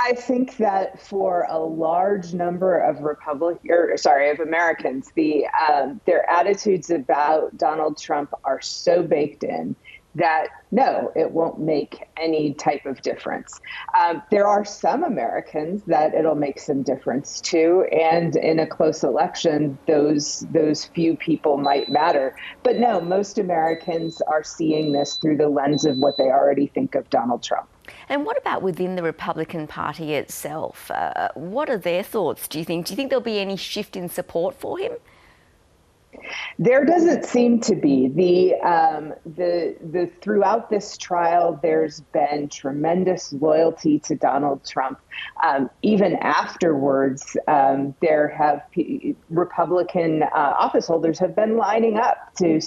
I think that for a large number of of Americans, their attitudes about Donald Trump are so baked in that no, it won't make any type of difference. There are some Americans that it'll make some difference to, and in a close election, those few people might matter. But no, most Americans are seeing this through the lens of what they already think of Donald Trump. And what about within the Republican Party itself? What are their thoughts, do you think? Do you think there'll be any shift in support for him? There doesn't seem to be. The throughout this trial, there's been tremendous loyalty to Donald Trump. Even afterwards, Republican office holders have been lining up to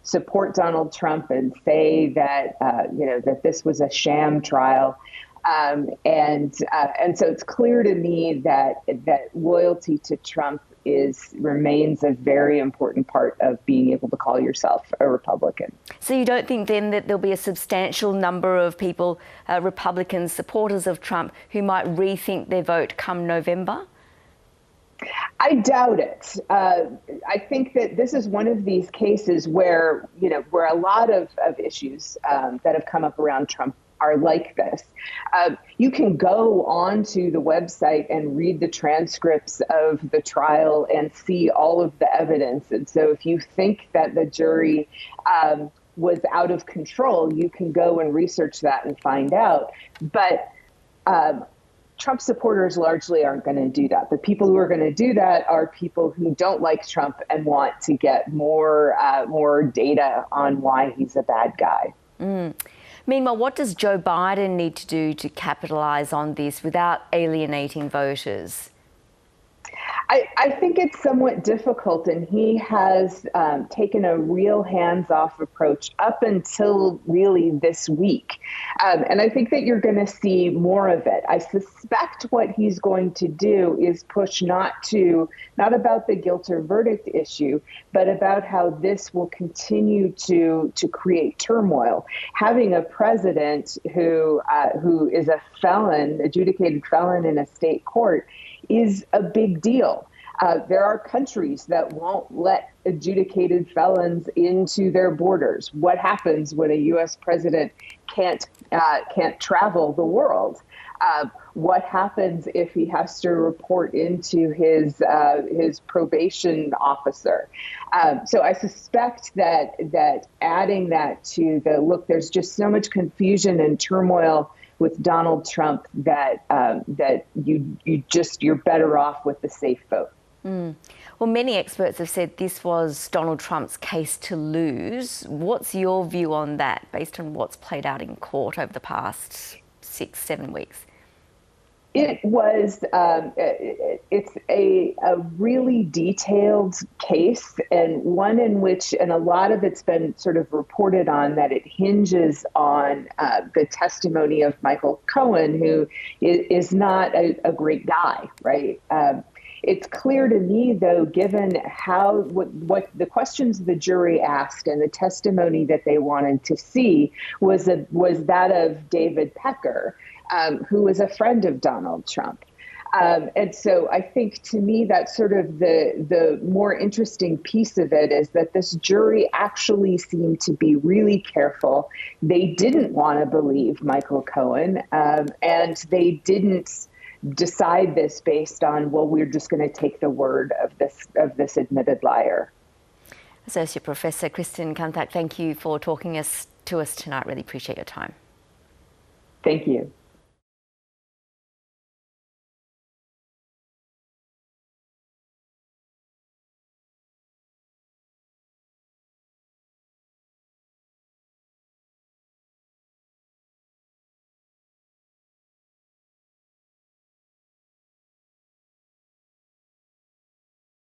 support Donald Trump and say that that this was a sham trial. And so it's clear to me that loyalty to Trump remains a very important part of being able to call yourself a Republican. So you don't think then that there'll be a substantial number of people, Republicans, supporters of Trump, who might rethink their vote come November? I doubt it. I think that this is one of these cases where a lot of issues that have come up around Trump are like this. You can go onto the website and read the transcripts of the trial and see all of the evidence. And so if you think that the jury was out of control, you can go and research that and find out. But Trump supporters largely aren't going to do that. The people who are going to do that are people who don't like Trump and want to get more data on why he's a bad guy. Meanwhile, what does Joe Biden need to do to capitalise on this without alienating voters? I think it's somewhat difficult, and he has taken a real hands-off approach up until really this week. And I think that you're going to see more of it. I suspect what he's going to do is push not about the guilt or verdict issue, but about how this will continue to create turmoil. Having a president who is a felon, adjudicated felon in a state court, is a big deal. There are countries that won't let adjudicated felons into their borders. What happens when a U.S. president can't travel the world? What happens if he has to report into his probation officer? So I suspect that adding that to there's just so much confusion and turmoil with Donald Trump that you're better off with the safe vote. Well, many experts have said this was Donald Trump's case to lose. What's your view on that, based on what's played out in court over the past 6-7 weeks? It was, it's a really detailed case, and one in which, and a lot of it's been sort of reported on, that it hinges on the testimony of Michael Cohen, who is not a great guy, right? It's clear to me, though, given what the questions the jury asked and the testimony that they wanted to see was that of David Pecker, who was a friend of Donald Trump. And so I think, to me, that's sort of the more interesting piece of it, is that this jury actually seemed to be really careful. They didn't want to believe Michael Cohen, and they didn't decide this based on, well, we're just going to take the word of this admitted liar. Associate Professor Kristin Kanthak, thank you for talking to us tonight. Really appreciate your time. Thank you.